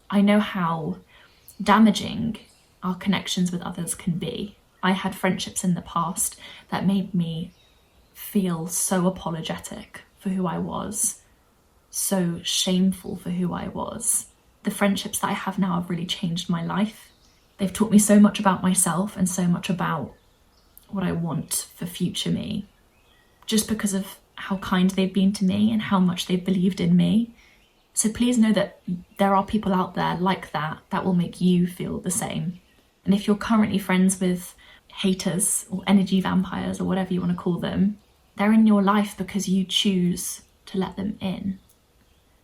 I know how damaging our connections with others can be. I had friendships in the past that made me feel so apologetic for who I was, so shameful for who I was. The friendships that I have now have really changed my life. They've taught me so much about myself and so much about what I want for future me, just because of how kind they've been to me and how much they've believed in me. So please know that there are people out there like that will make you feel the same. And if you're currently friends with haters or energy vampires or whatever you want to call them, they're in your life because you choose to let them in.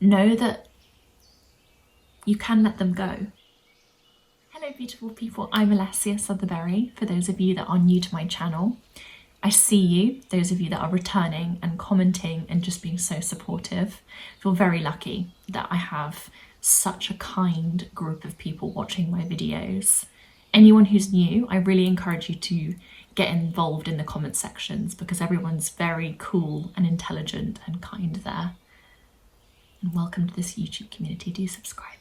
Know that you can let them go. Hello beautiful people, I'm Alessia Sutherberry, for those of you that are new to my channel. I see you, those of you that are returning and commenting and just being so supportive. I feel very lucky that I have such a kind group of people watching my videos. Anyone who's new, I really encourage you to get involved in the comment sections because everyone's very cool and intelligent and kind there. And welcome to this YouTube community, do subscribe.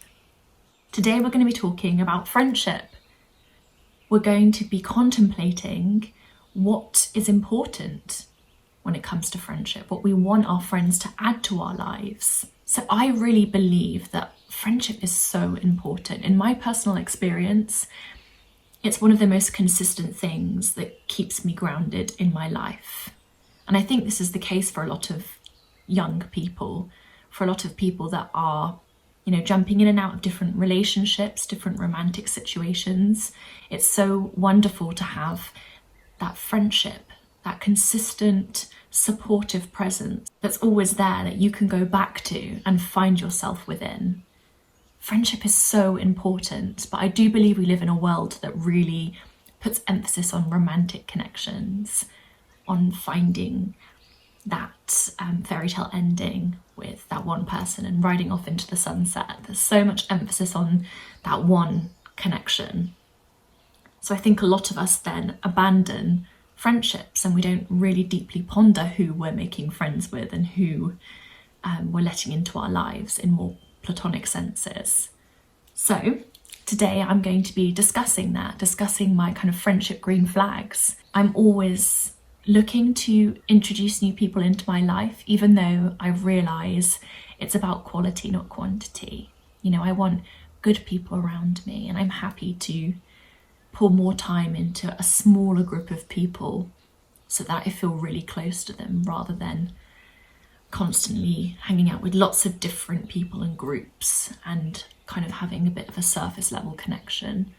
Today we're going to be talking about friendship. We're going to be contemplating what is important when it comes to friendship, what we want our friends to add to our lives. So I really believe that friendship is so important. In my personal experience, it's one of the most consistent things that keeps me grounded in my life. And I think this is the case for a lot of young people, for a lot of people that are, jumping in and out of different relationships, different romantic situations. It's so wonderful to have that friendship, that consistent, supportive presence that's always there that you can go back to and find yourself within. Friendship is so important, but I do believe we live in a world that really puts emphasis on romantic connections, on finding that fairy tale ending with that one person and riding off into the sunset. There's so much emphasis on that one connection. So I think a lot of us then abandon friendships and we don't really deeply ponder who we're making friends with and who we're letting into our lives in more platonic senses. So today I'm going to be discussing my kind of friendship green flags. I'm always looking to introduce new people into my life, even though I realise it's about quality, not quantity. I want good people around me and I'm happy to pour more time into a smaller group of people so that I feel really close to them rather than constantly hanging out with lots of different people and groups and kind of having a bit of a surface level connection.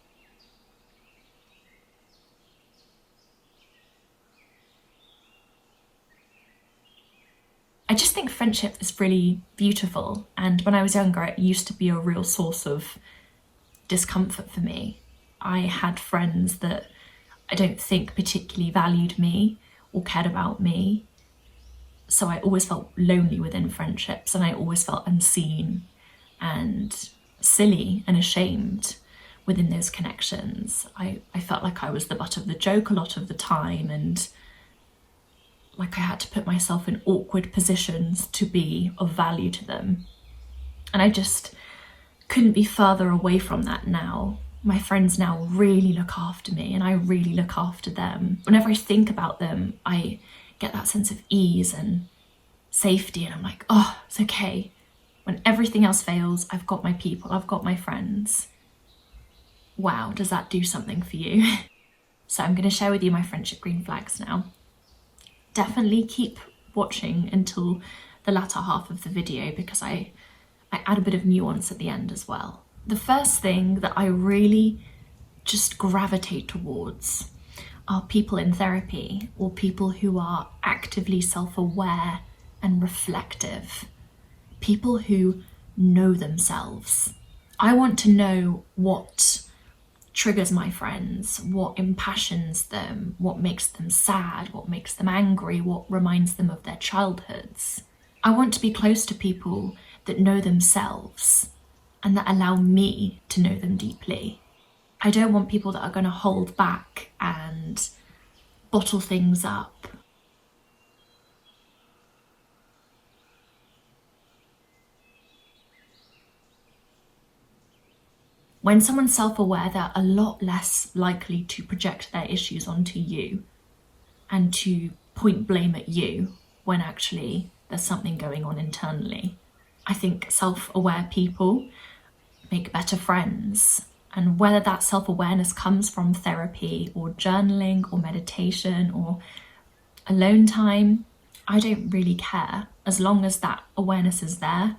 I just think friendship is really beautiful, and when I was younger it used to be a real source of discomfort for me. I had friends that I don't think particularly valued me or cared about me, so I always felt lonely within friendships and I always felt unseen and silly and ashamed within those connections. I felt like I was the butt of the joke a lot of the time and like I had to put myself in awkward positions to be of value to them. And I just couldn't be further away from that now. My friends now really look after me and I really look after them. Whenever I think about them, I get that sense of ease and safety and I'm like, oh, it's okay. When everything else fails, I've got my people, I've got my friends. Wow, does that do something for you? So I'm going to share with you my friendship green flags now. Definitely keep watching until the latter half of the video because I add a bit of nuance at the end as well. The first thing that I really just gravitate towards are people in therapy or people who are actively self-aware and reflective. People who know themselves. I want to know what triggers my friends, what impassions them, what makes them sad, what makes them angry, what reminds them of their childhoods. I want to be close to people that know themselves and that allow me to know them deeply. I don't want people that are going to hold back and bottle things up. When someone's self-aware, they're a lot less likely to project their issues onto you and to point blame at you when actually there's something going on internally. I think self-aware people make better friends. And whether that self-awareness comes from therapy or journaling or meditation or alone time, I don't really care. As long as that awareness is there,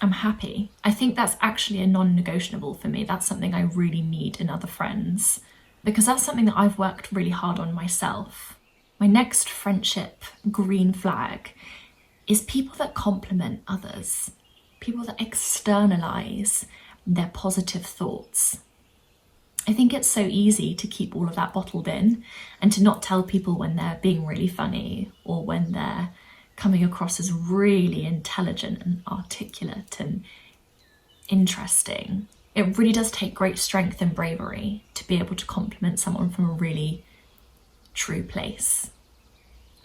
I'm happy. I think that's actually a non-negotiable for me. That's something I really need in other friends, because that's something that I've worked really hard on myself. My next friendship green flag is people that compliment others, people that externalize their positive thoughts. I think it's so easy to keep all of that bottled in and to not tell people when they're being really funny or when they're coming across as really intelligent and articulate and interesting. It really does take great strength and bravery to be able to compliment someone from a really true place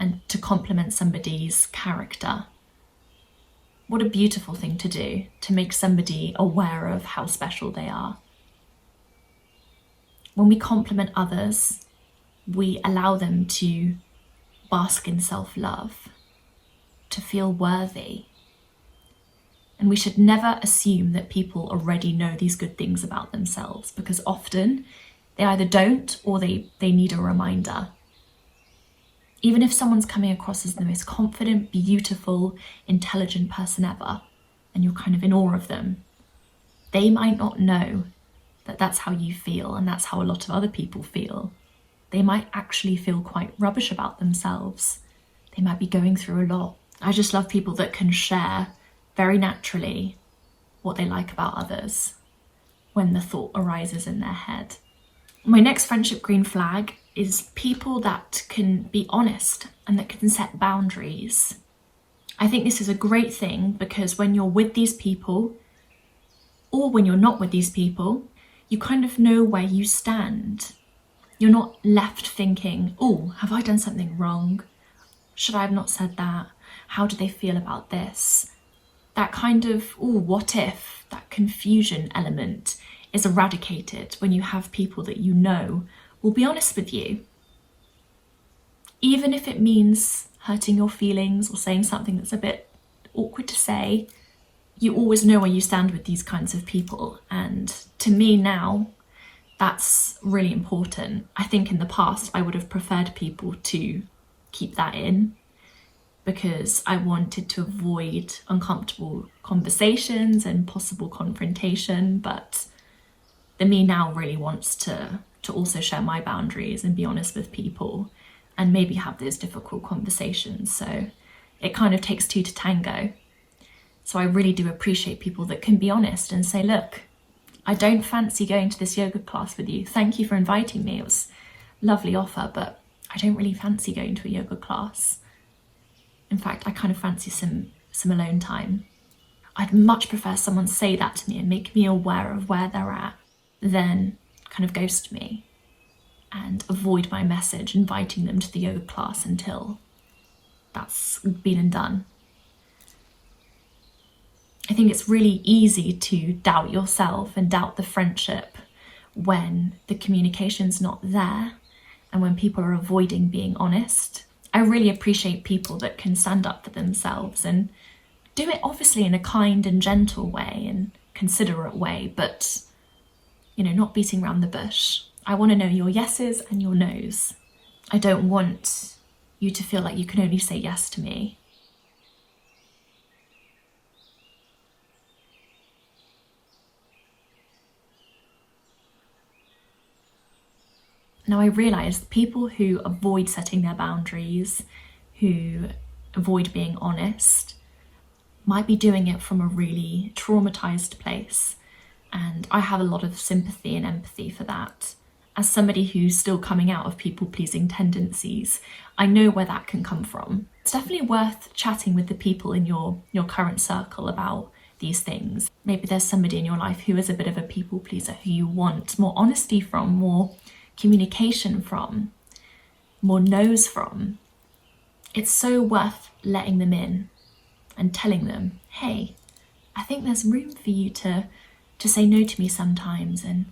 and to compliment somebody's character. What a beautiful thing to do, to make somebody aware of how special they are. When we compliment others, we allow them to bask in self-love, to feel worthy. And we should never assume that people already know these good things about themselves, because often they either don't or they need a reminder. Even if someone's coming across as the most confident, beautiful, intelligent person ever, and you're kind of in awe of them, they might not know that that's how you feel and that's how a lot of other people feel. They might actually feel quite rubbish about themselves. They might be going through a lot. I just love people that can share very naturally what they like about others when the thought arises in their head. My next friendship green flag is people that can be honest and that can set boundaries. I think this is a great thing because when you're with these people, or when you're not with these people, you kind of know where you stand. You're not left thinking, oh, have I done something wrong? Should I have not said that? How do they feel about this? That kind of, oh, what if, that confusion element is eradicated when you have people that you know will be honest with you. Even if it means hurting your feelings or saying something that's a bit awkward to say, you always know where you stand with these kinds of people. And to me now, that's really important. I think in the past, I would have preferred people to keep that in because I wanted to avoid uncomfortable conversations and possible confrontation. But the me now really wants to also share my boundaries and be honest with people and maybe have those difficult conversations. So it kind of takes two to tango. So I really do appreciate people that can be honest and say, look, I don't fancy going to this yoga class with you. Thank you for inviting me. It was a lovely offer, but I don't really fancy going to a yoga class. In fact, I kind of fancy some alone time. I'd much prefer someone say that to me and make me aware of where they're at than kind of ghost me and avoid my message, inviting them to the yoga class until that's been and done. I think it's really easy to doubt yourself and doubt the friendship when the communication's not there and when people are avoiding being honest. I really appreciate people that can stand up for themselves and do it obviously in a kind and gentle way and considerate way, but not beating around the bush. I want to know your yeses and your nos. I don't want you to feel like you can only say yes to me. Now I realise people who avoid setting their boundaries, who avoid being honest, might be doing it from a really traumatised place. And I have a lot of sympathy and empathy for that. As somebody who's still coming out of people-pleasing tendencies, I know where that can come from. It's definitely worth chatting with the people in your current circle about these things. Maybe there's somebody in your life who is a bit of a people pleaser who you want more honesty from, more communication from, more no's from. It's so worth letting them in and telling them, hey, I think there's room for you to to say no to me sometimes and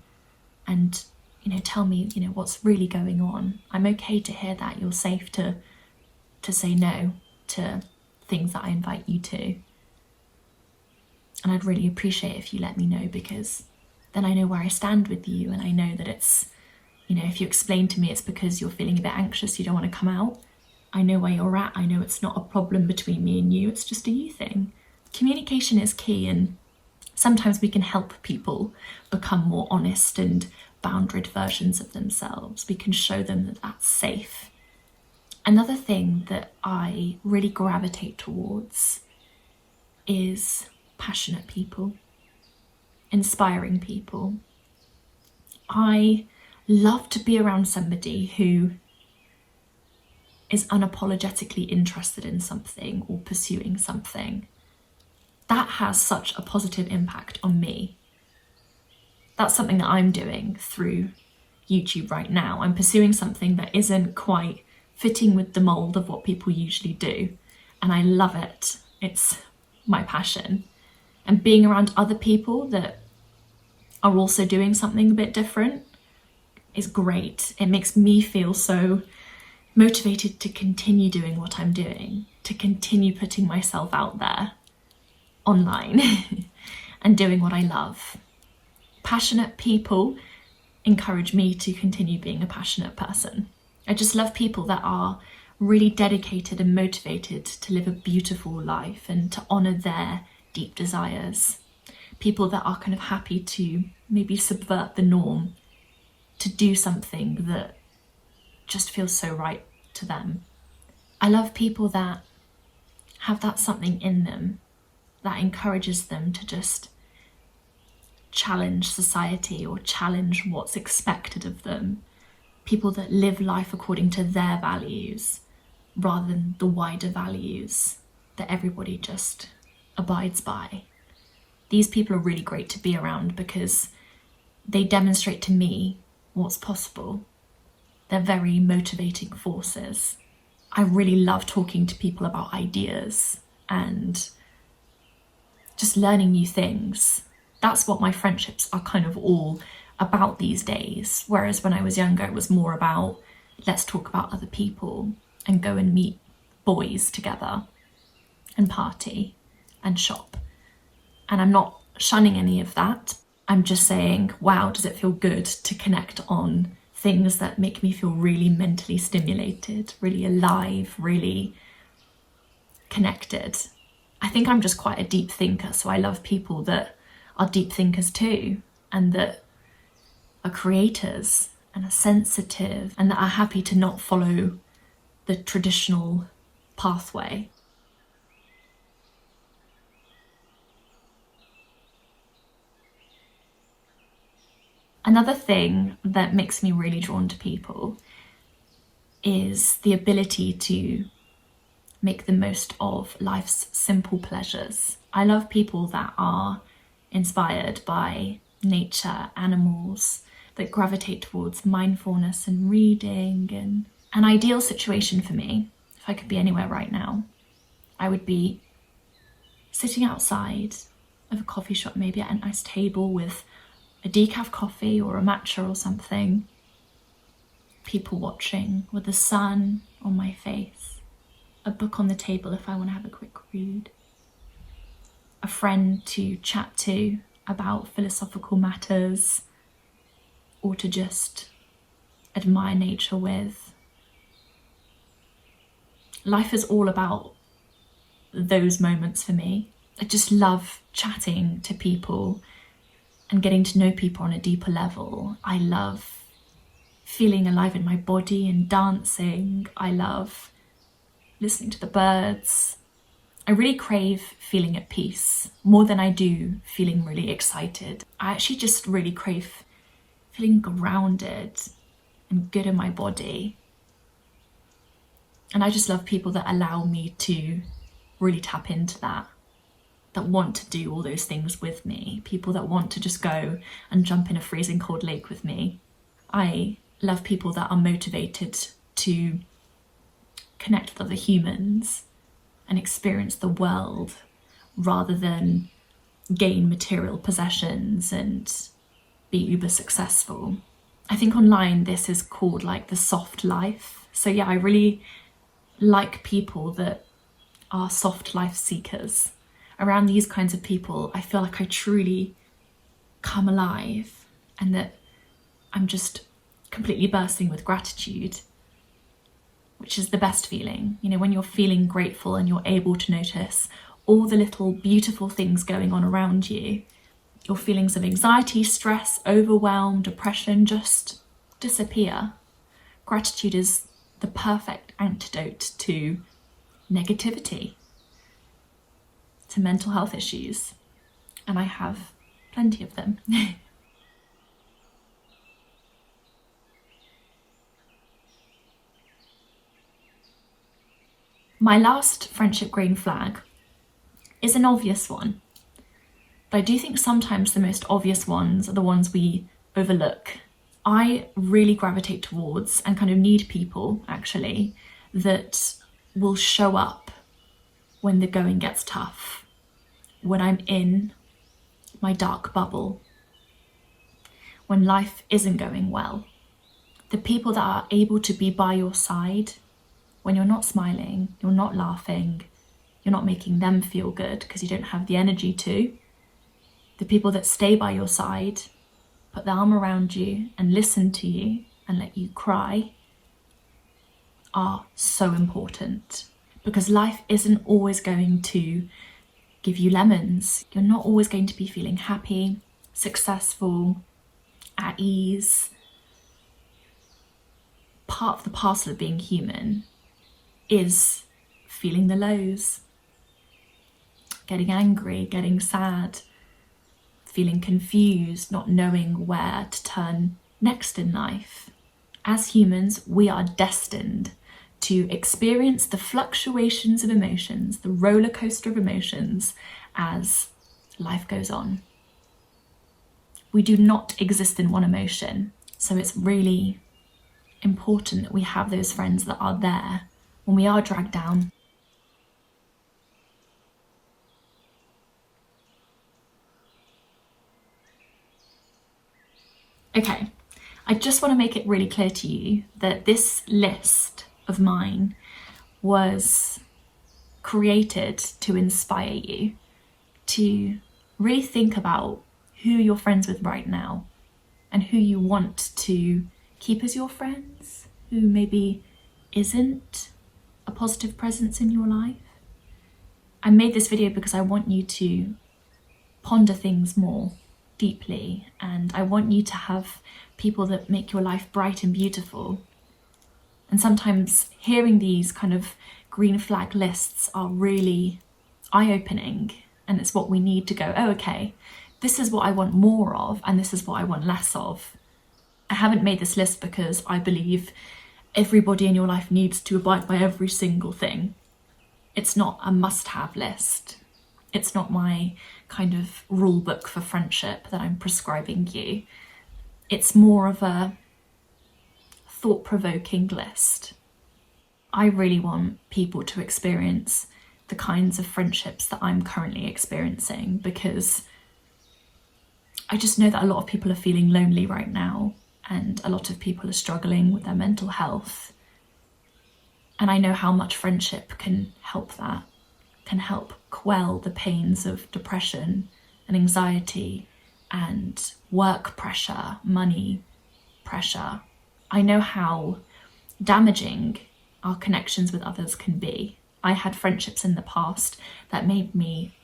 tell me, what's really going on. I'm okay to hear that. You're safe to say no to things that I invite you to. And I'd really appreciate if you let me know, because then I know where I stand with you, and I know that it's, if you explain to me it's because you're feeling a bit anxious, you don't want to come out, I know where you're at. I know it's not a problem between me and you, it's just a you thing. Communication is key, and sometimes we can help people become more honest and boundaried versions of themselves. We can show them that that's safe. Another thing that I really gravitate towards is passionate people, inspiring people. I love to be around somebody who is unapologetically interested in something or pursuing something. That has such a positive impact on me. That's something that I'm doing through YouTube right now. I'm pursuing something that isn't quite fitting with the mold of what people usually do, and I love it. It's my passion. And being around other people that are also doing something a bit different is great. It makes me feel so motivated to continue doing what I'm doing, to continue putting myself out there online and doing what I love. Passionate people encourage me to continue being a passionate person. I just love people that are really dedicated and motivated to live a beautiful life and to honour their deep desires. People that are kind of happy to maybe subvert the norm, to do something that just feels so right to them. I love people that have that something in them that encourages them to just challenge society or challenge what's expected of them. People that live life according to their values rather than the wider values that everybody just abides by. These people are really great to be around because they demonstrate to me what's possible. They're very motivating forces. I really love talking to people about ideas and just learning new things. That's what my friendships are kind of all about these days. Whereas when I was younger, it was more about let's talk about other people and go and meet boys together and party and shop. And I'm not shunning any of that. I'm just saying, wow, does it feel good to connect on things that make me feel really mentally stimulated, really alive, really connected. I think I'm just quite a deep thinker, so I love people that are deep thinkers too, and that are creators and are sensitive and that are happy to not follow the traditional pathway. Another thing that makes me really drawn to people is the ability to make the most of life's simple pleasures. I love people that are inspired by nature, animals, that gravitate towards mindfulness and reading. And an ideal situation for me, if I could be anywhere right now, I would be sitting outside of a coffee shop, maybe at a nice table with a decaf coffee or a matcha or something, people watching with the sun on my face, a book on the table if I want to have a quick read, a friend to chat to about philosophical matters, or to just admire nature with. Life is all about those moments for me. I just love chatting to people and getting to know people on a deeper level. I love feeling alive in my body and dancing. I love listening to the birds. I really crave feeling at peace more than I do feeling really excited. I actually just really crave feeling grounded and good in my body. And I just love people that allow me to really tap into that want to do all those things with me, people that want to just go and jump in a freezing cold lake with me. I love people that are motivated to connect with other humans and experience the world rather than, gain material possessions and be uber successful. I think online this is called like the soft life. So yeah, I really like people that are soft life seekers. Around these kinds of people, I feel like I truly come alive and that I'm just completely bursting with gratitude, which is the best feeling. You know, when you're feeling grateful and you're able to notice all the little beautiful things going on around you, your feelings of anxiety, stress, overwhelm, depression just disappear. Gratitude is the perfect antidote to negativity, to mental health issues, and I have plenty of them. My last friendship green flag is an obvious one, but I do think sometimes the most obvious ones are the ones we overlook. I really gravitate towards and kind of need people, actually, that will show up when the going gets tough, when I'm in my dark bubble, when life isn't going well. The people that are able to be by your side when you're not smiling, you're not laughing, you're not making them feel good because you don't have the energy to. The people that stay by your side, put their arm around you and listen to you and let you cry are so important, because life isn't always going to give you lemons. You're not always going to be feeling happy, successful, at ease. Part of the parcel of being human is feeling the lows, getting angry, getting sad, feeling confused, not knowing where to turn next in life. As humans, we are destined to experience the fluctuations of emotions, the roller coaster of emotions as life goes on. We do not exist in one emotion, so it's really important that we have those friends that are there when we are dragged down. Okay, I just want to make it really clear to you that this list of mine was created to inspire you to really think about who you're friends with right now and who you want to keep as your friends, who maybe isn't a positive presence in your life. I made this video because I want you to ponder things more deeply, and I want you to have people that make your life bright and beautiful. And sometimes hearing these kind of green flag lists are really eye-opening, and it's what we need to go, oh, okay, this is what I want more of and this is what I want less of. I haven't made this list because I believe everybody in your life needs to abide by every single thing. It's not a must-have list. It's not my kind of rule book for friendship that I'm prescribing you. It's more of a thought-provoking list. I really want people to experience the kinds of friendships that I'm currently experiencing, because I just know that a lot of people are feeling lonely right now, and a lot of people are struggling with their mental health. And I know how much friendship can help that, can help quell the pains of depression and anxiety and work pressure, money pressure. I know how damaging our connections with others can be. I had friendships in the past that made me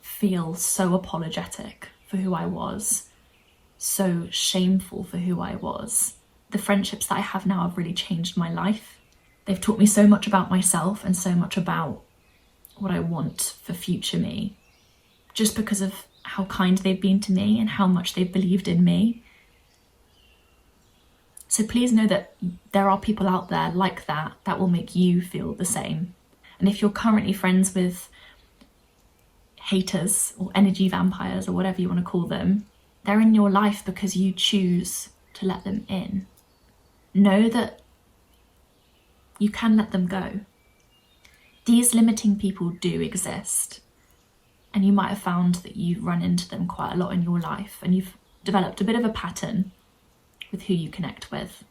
feel so apologetic for who I was, so shameful for who I was. The friendships that I have now have really changed my life. They've taught me so much about myself and so much about what I want for future me, just because of how kind they've been to me and how much they've believed in me. So please know that there are people out there like that that will make you feel the same. And if you're currently friends with haters or energy vampires or whatever you want to call them, they're in your life because you choose to let them in. Know that you can let them go. These limiting people do exist. And you might have found that you run into them quite a lot in your life, and you've developed a bit of a pattern with who you connect with.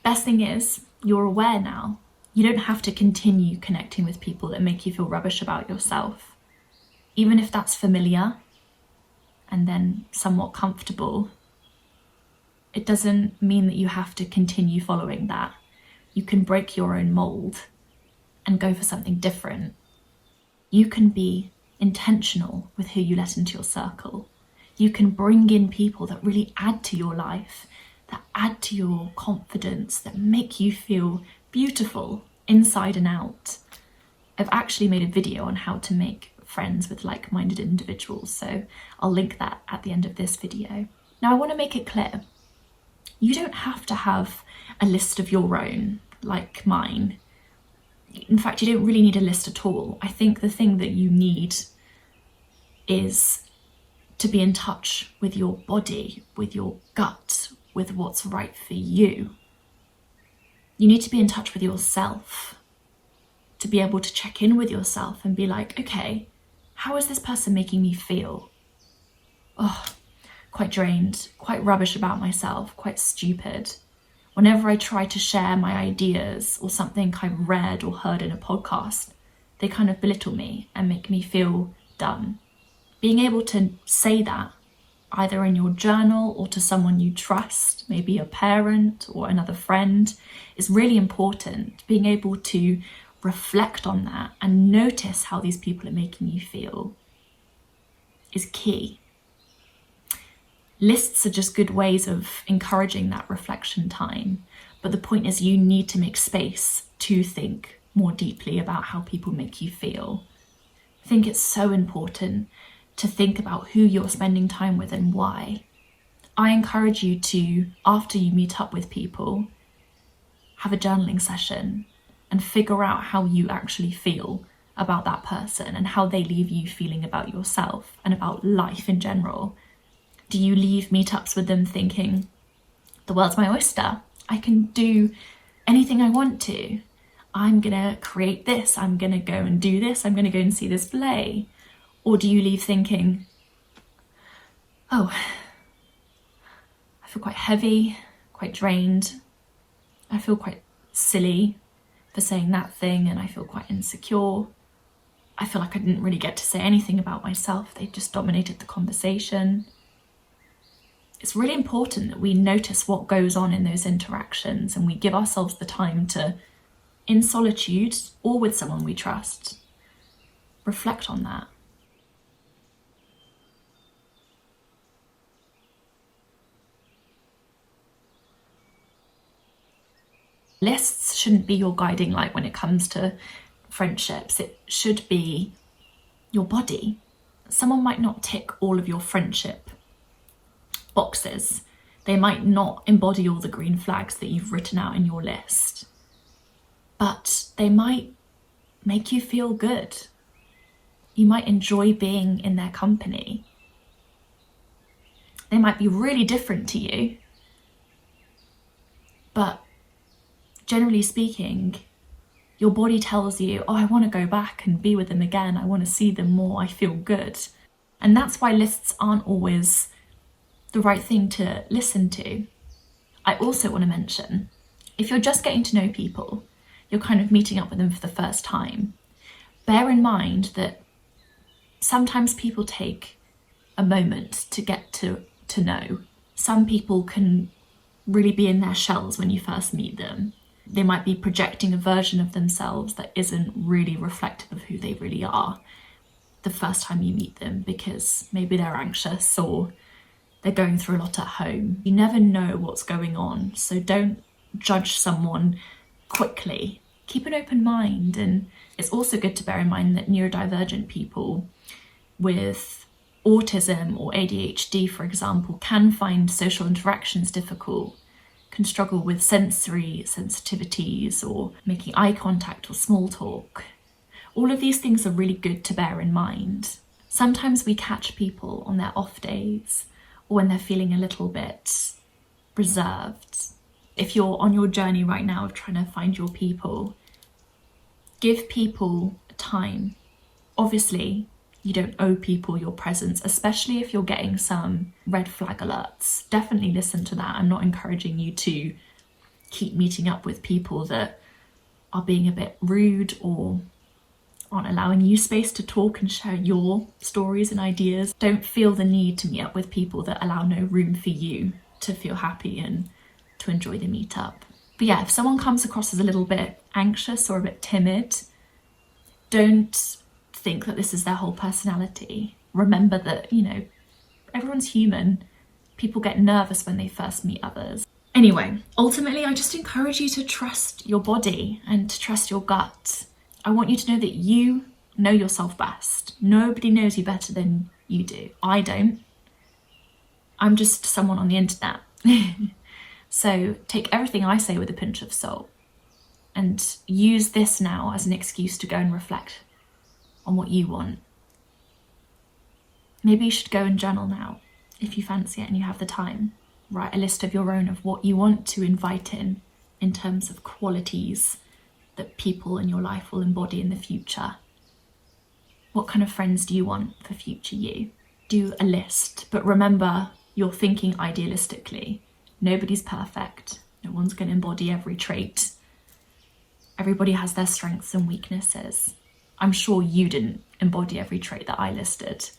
Best thing is, you're aware now. You don't have to continue connecting with people that make you feel rubbish about yourself. Even if that's familiar and then somewhat comfortable, it doesn't mean that you have to continue following that. You can break your own mold and go for something different. You can be intentional with who you let into your circle. You can bring in people that really add to your life, that add to your confidence, that make you feel beautiful inside and out. I've actually made a video on how to make friends with like-minded individuals, so I'll link that at the end of this video. Now, I want to make it clear, you don't have to have a list of your own, like mine. In fact, you don't really need a list at all. I think the thing that you need is to be in touch with your body, with your gut, with what's right for you. You need to be in touch with yourself, to be able to check in with yourself and be like, okay, how is this person making me feel? Oh, quite drained, quite rubbish about myself, quite stupid. Whenever I try to share my ideas or something I've read or heard in a podcast, they kind of belittle me and make me feel dumb. Being able to say that either in your journal or to someone you trust, maybe a parent or another friend, is really important. Being able to reflect on that and notice how these people are making you feel is key. Lists are just good ways of encouraging that reflection time, but the point is you need to make space to think more deeply about how people make you feel. I think it's so important to think about who you're spending time with and why. I encourage you to, after you meet up with people, have a journaling session and figure out how you actually feel about that person and how they leave you feeling about yourself and about life in general. Do you leave meetups with them thinking, the world's my oyster, I can do anything I want to, I'm gonna create this, I'm gonna go and do this, I'm gonna go and see this play? Or do you leave thinking, oh, I feel quite heavy, quite drained, I feel quite silly for saying that thing, and I feel quite insecure, I feel like I didn't really get to say anything about myself, they just dominated the conversation. It's really important that we notice what goes on in those interactions and we give ourselves the time to, in solitude or with someone we trust, reflect on that. Lists shouldn't be your guiding light when it comes to friendships. It should be your body. Someone might not tick all of your friendship boxes. They might not embody all the green flags that you've written out in your list, but they might make you feel good. You might enjoy being in their company. They might be really different to you, but generally speaking, your body tells you, oh, I want to go back and be with them again. I want to see them more. I feel good. And that's why lists aren't always the right thing to listen to. I also want to mention, if you're just getting to know people, you're kind of meeting up with them for the first time, bear in mind that sometimes people take a moment to get to know. Some people can really be in their shells when you first meet them. They might be projecting a version of themselves that isn't really reflective of who they really are the first time you meet them, because maybe they're anxious or they're going through a lot at home. You never know what's going on, so don't judge someone quickly. Keep an open mind, and it's also good to bear in mind that neurodivergent people with autism or ADHD, for example, can find social interactions difficult, can struggle with sensory sensitivities or making eye contact or small talk. All of these things are really good to bear in mind. Sometimes we catch people on their off days or when they're feeling a little bit reserved. If you're on your journey right now of trying to find your people, give people time Obviously, you don't owe people your presence, especially if you're getting some red flag alerts. Definitely listen to that. I'm not encouraging you to keep meeting up with people that are being a bit rude or aren't allowing you space to talk and share your stories and ideas. Don't feel the need to meet up with people that allow no room for you to feel happy and to enjoy the meetup. But yeah, if someone comes across as a little bit anxious or a bit timid, don't think that this is their whole personality. Remember that, you know, everyone's human. People get nervous when they first meet others. Anyway, ultimately, I just encourage you to trust your body and to trust your gut. I want you to know that you know yourself best. Nobody knows you better than you do. I don't. I'm just someone on the internet. So take everything I say with a pinch of salt and use this now as an excuse to go and reflect on what you want. Maybe you should go and journal now if you fancy it and you have the time. Write a list of your own of what you want to invite in terms of qualities that people in your life will embody in the future. What kind of friends do you want for future you? Do a list, but remember you're thinking idealistically. Nobody's perfect. No one's going to embody every trait. Everybody has their strengths and weaknesses. I'm sure you didn't embody every trait that I listed.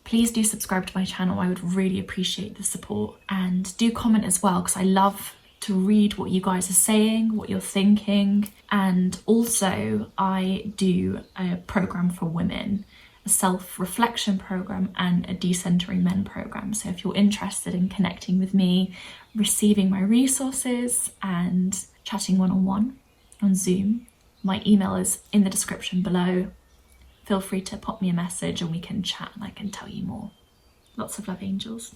Please do subscribe to my channel. I would really appreciate the support, and do comment as well, because I love to read what you guys are saying, what you're thinking. And also I do a program for women, a self-reflection program and a decentering men program. So if you're interested in connecting with me, receiving my resources and chatting one-on-one on Zoom, my email is in the description below. Feel free to pop me a message and we can chat and I can tell you more. Lots of love, angels.